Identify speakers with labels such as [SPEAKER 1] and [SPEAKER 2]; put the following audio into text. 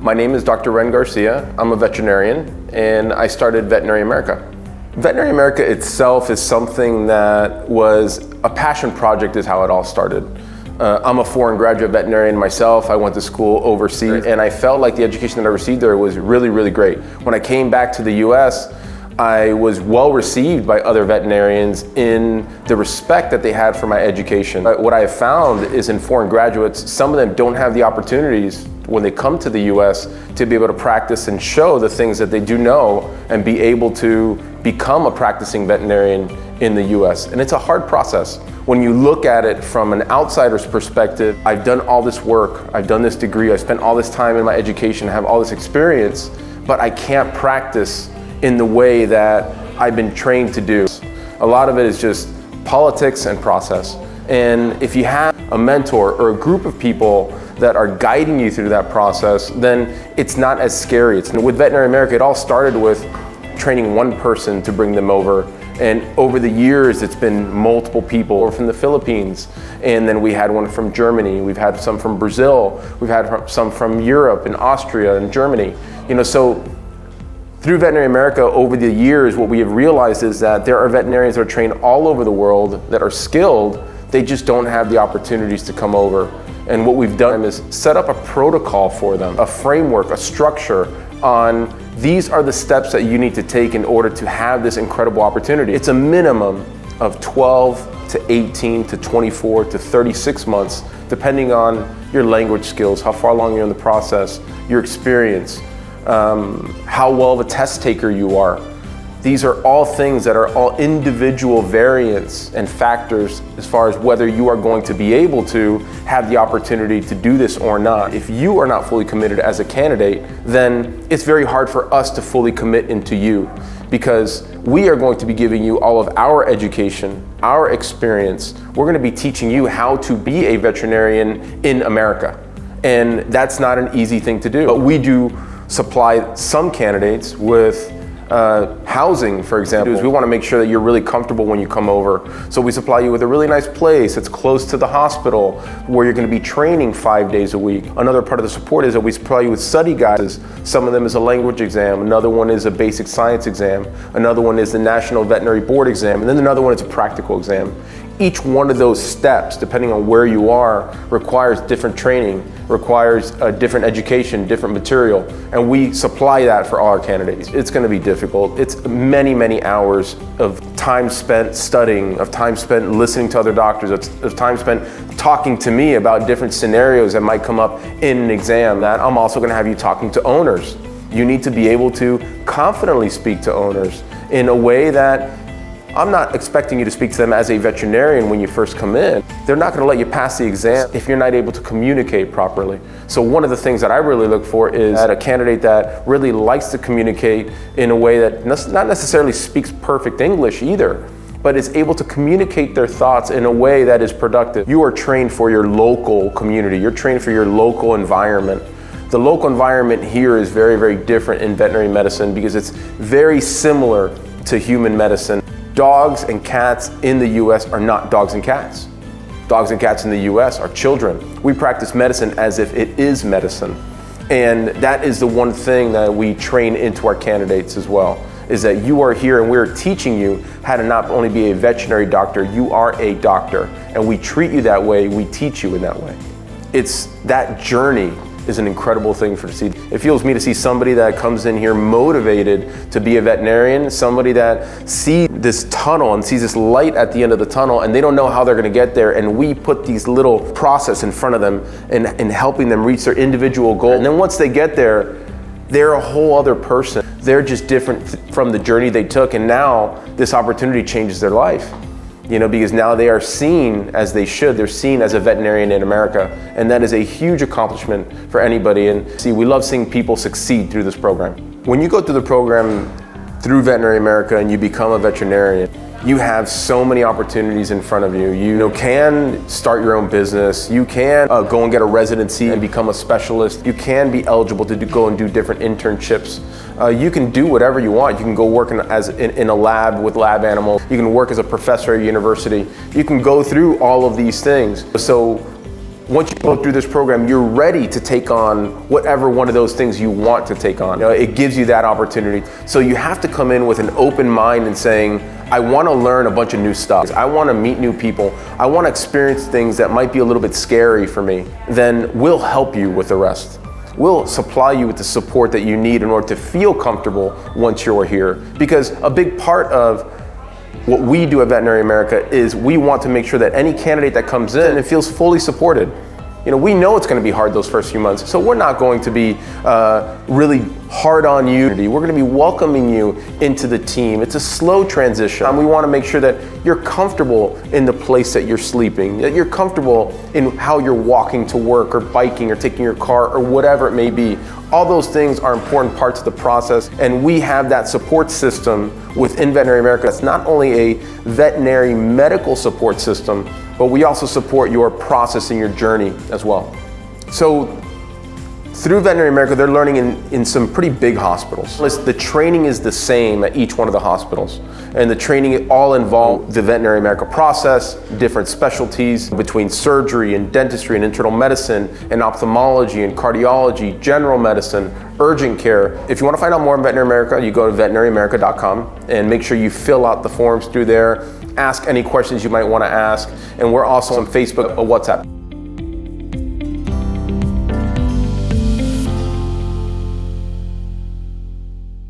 [SPEAKER 1] My name is Dr. Ren Garcia. I'm a veterinarian and I started Veterinary America. Veterinary America itself is something that was a passion project is how it all started. I'm a foreign graduate veterinarian myself. I went to school overseas and I felt like the education that I received there was really, really great. When I came back to the US, I was well received by other veterinarians in the respect that they had for my education. What I have found is in foreign graduates, some of them don't have the opportunities when they come to the US to be able to practice and show the things that they do know and be able to become a practicing veterinarian in the US. And it's a hard process. When you look at it from an outsider's perspective, I've done all this work, I've done this degree, I spent all this time in my education, I have all this experience, but I can't practice in the way that I've been trained to do. A lot of it is just politics and process. And if you have a mentor or a group of people that are guiding you through that process, then it's not as scary. With Veterinary America, it all started with training one person to bring them over. And over the years, it's been multiple people from the Philippines. And then we had one from Germany. We've had some from Brazil. We've had some from Europe and Austria and Germany. So through Veterinary America, over the years, what we have realized is that there are veterinarians that are trained all over the world that are skilled. They just don't have the opportunities to come over. And what we've done is set up a protocol for them, a framework, a structure on these are the steps that you need to take in order to have this incredible opportunity. It's a minimum of 12 to 18 to 24 to 36 months, depending on your language skills, how far along you're in the process, your experience, how well of a test taker you are. These are all things that are all individual variants and factors as far as whether you are going to be able to have the opportunity to do this or not. If you are not fully committed as a candidate, then it's very hard for us to fully commit into you because we are going to be giving you all of our education, our experience. We're going to be teaching you how to be a veterinarian in America. And that's not an easy thing to do. But we do supply some candidates with housing, for example. We want to make sure that you're really comfortable when you come over. So we supply you with a really nice place. It's close to the hospital where you're going to be training 5 days a week. Another part of the support is that we supply you with study guides. Some of them is a language exam. Another one is a basic science exam. Another one is the National Veterinary Board exam. And then another one is a practical exam. Each one of those steps, depending on where you are, requires different training, requires a different education, different material, and we supply that for all our candidates. It's going to be difficult. It's many, many hours of time spent studying, of time spent listening to other doctors, of time spent talking to me about different scenarios that might come up in an exam. That I'm also going to have you talking to owners. You need to be able to confidently speak to owners in a way that I'm not expecting you to speak to them as a veterinarian when you first come in. They're not going to let you pass the exam if you're not able to communicate properly. So one of the things that I really look for is a candidate that really likes to communicate in a way that not necessarily speaks perfect English either, but is able to communicate their thoughts in a way that is productive. You are trained for your local community. You're trained for your local environment. The local environment here is very, very different in veterinary medicine because it's very similar to human medicine. Dogs and cats in the US are not dogs and cats. Dogs and cats in the US are children. We practice medicine as if it is medicine. And that is the one thing that we train into our candidates as well, is that you are here and we're teaching you how to not only be a veterinary doctor, you are a doctor. And we treat you that way, we teach you in that way. It's that journey is an incredible thing to see. It fuels me to see somebody that comes in here motivated to be a veterinarian, somebody that sees this tunnel and sees this light at the end of the tunnel and they don't know how they're going to get there, and we put these little process in front of them and helping them reach their individual goal. And then once they get there, they're a whole other person. They're just different from the journey they took, and now this opportunity changes their life. Because now they are seen as they should. They're seen as a veterinarian in America. And that is a huge accomplishment for anybody. And we love seeing people succeed through this program. When you go through the program through Veterinary America and you become a veterinarian, you have so many opportunities in front of you. You can start your own business. You can go and get a residency and become a specialist. You can be eligible to go and do different internships. You can do whatever you want. You can go work in a lab with lab animals. You can work as a professor at a university. You can go through all of these things. So once you go through this program, you're ready to take on whatever one of those things you want to take on. It gives you that opportunity. So you have to come in with an open mind and saying, I want to learn a bunch of new stuff. I want to meet new people. I want to experience things that might be a little bit scary for me. Then we'll help you with the rest. We'll supply you with the support that you need in order to feel comfortable once you're here. Because a big part of what we do at Veterinary America is we want to make sure that any candidate that comes in and feels fully supported. We know it's going to be hard those first few months, so we're not going to be really hard on you. We're going to be welcoming you into the team. It's a slow transition. We want to make sure that you're comfortable in the place that you're sleeping, that you're comfortable in how you're walking to work or biking or taking your car or whatever it may be. All those things are important parts of the process, and we have that support system within Veterinary America. It's not only a veterinary medical support system, but we also support your process and your journey as well. So through Veterinary America, they're learning in some pretty big hospitals. The training is the same at each one of the hospitals, and the training all involve the Veterinary America process, different specialties between surgery and dentistry and internal medicine and ophthalmology and cardiology, general medicine, urgent care. If you want to find out more on Veterinary America, you go to veterinaryaamerica.com and make sure you fill out the forms through there. Ask any questions you might want to ask, and we're also on Facebook or WhatsApp.